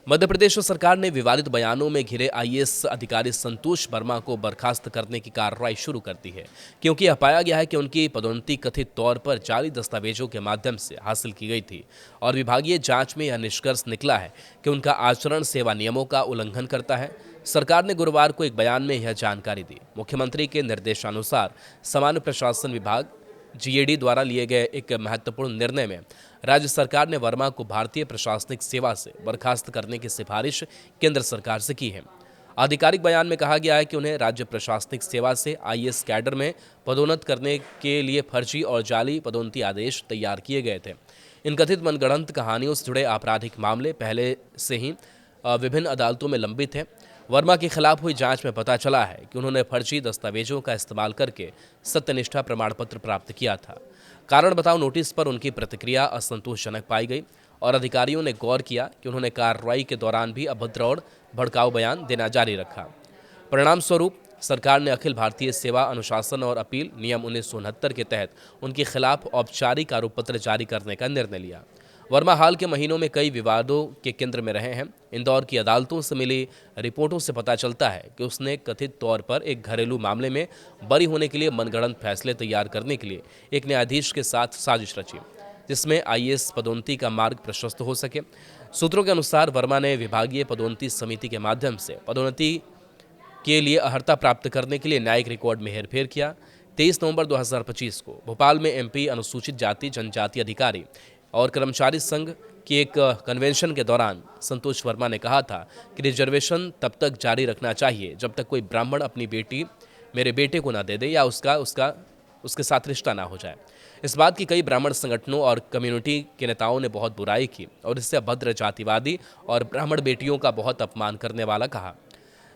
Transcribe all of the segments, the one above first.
मध्य प्रदेश सरकार ने विवादित बयानों में घिरे आईएएस अधिकारी संतोष वर्मा को बर्खास्त करने की कार्रवाई शुरू कर दी है, क्योंकि यह पाया गया है कि उनकी पदोन्नति कथित तौर पर जाली दस्तावेजों के माध्यम से हासिल की गई थी और विभागीय जांच में यह निष्कर्ष निकला है कि उनका आचरण सेवा नियमों का उल्लंघन करता है। सरकार ने गुरुवार को एक बयान में यह जानकारी दी। मुख्यमंत्री के निर्देशानुसार सामान्य प्रशासन विभाग जीएडी द्वारा लिए गए एक महत्वपूर्ण निर्णय में राज्य सरकार ने वर्मा को भारतीय प्रशासनिक सेवा से बर्खास्त करने की सिफारिश केंद्र सरकार से की है। आधिकारिक बयान में कहा गया है कि उन्हें राज्य प्रशासनिक सेवा से आईएएस कैडर में पदोन्नत करने के लिए फर्जी और जाली पदोन्नति आदेश तैयार किए गए थे। इन कथित मनगढ़ंत कहानियों से जुड़े आपराधिक मामले पहले से ही विभिन्न अदालतों में लंबित हैं। वर्मा के खिलाफ हुई जांच में पता चला है कि उन्होंने फर्जी दस्तावेजों का इस्तेमाल करके सत्यनिष्ठा प्रमाण पत्र प्राप्त किया था। कारण बताओ नोटिस पर उनकी प्रतिक्रिया असंतोषजनक पाई गई और अधिकारियों ने गौर किया कि उन्होंने कार्रवाई के दौरान भी अभद्र और भड़काऊ बयान देना जारी रखा। परिणाम स्वरूप सरकार ने अखिल भारतीय सेवा अनुशासन और अपील नियम 1969 के तहत उनके खिलाफ औपचारिक आरोप पत्र जारी करने का निर्णय लिया। वर्मा हाल के महीनों में कई विवादों के केंद्र में रहे हैं। इंदौर की अदालतों से मिली रिपोर्टों से पता चलता है कि उसने कथित तौर पर एक घरेलू मामले में बरी होने के लिए मनगढ़ंत फैसले तैयार करने के लिए एक न्यायाधीश के साथ साजिश रची, जिसमें आईएएस पदोन्नति का मार्ग प्रशस्त हो सके। सूत्रों के अनुसार वर्मा ने विभागीय पदोन्नति समिति के माध्यम से पदोन्नति के लिए अर्हता प्राप्त करने के लिए न्यायिक रिकॉर्ड में हेरफेर किया। 23 नवंबर 2025 को भोपाल में एमपी अनुसूचित जाति जनजाति अधिकारी और कर्मचारी संघ की एक कन्वेंशन के दौरान संतोष वर्मा ने कहा था कि रिजर्वेशन तब तक जारी रखना चाहिए जब तक कोई ब्राह्मण अपनी बेटी मेरे बेटे को ना दे दे या उसके साथ रिश्ता ना हो जाए। इस बात की कई ब्राह्मण संगठनों और कम्युनिटी के नेताओं ने बहुत बुराई की और इससे अभद्र जातिवादी और ब्राह्मण बेटियों का बहुत अपमान करने वाला कहा।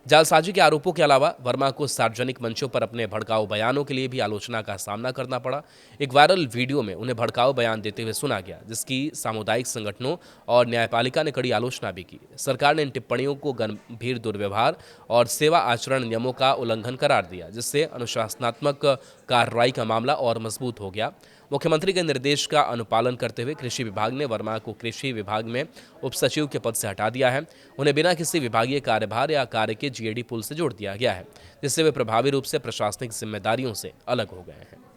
जालसाजी के आरोपों के अलावा वर्मा को सार्वजनिक मंचों पर अपने भड़काऊ बयानों के लिए भी आलोचना का सामना करना पड़ा। एक वायरल वीडियो में उन्हें भड़काऊ बयान देते हुए सुना गया, जिसकी सामुदायिक संगठनों और न्यायपालिका ने कड़ी आलोचना भी की। सरकार ने इन टिप्पणियों को गंभीर दुर्व्यवहार और सेवा आचरण नियमों का उल्लंघन करार दिया, जिससे अनुशासनात्मक कार्रवाई का मामला और मजबूत हो गया। मुख्यमंत्री के निर्देश का अनुपालन करते हुए कृषि विभाग ने वर्मा को कृषि विभाग में उप सचिव के पद से हटा दिया है। उन्हें बिना किसी विभागीय कार्यभार या कार्य के जीएडी पुल से जोड़ दिया गया है, जिससे वे प्रभावी रूप से प्रशासनिक जिम्मेदारियों से अलग हो गए हैं।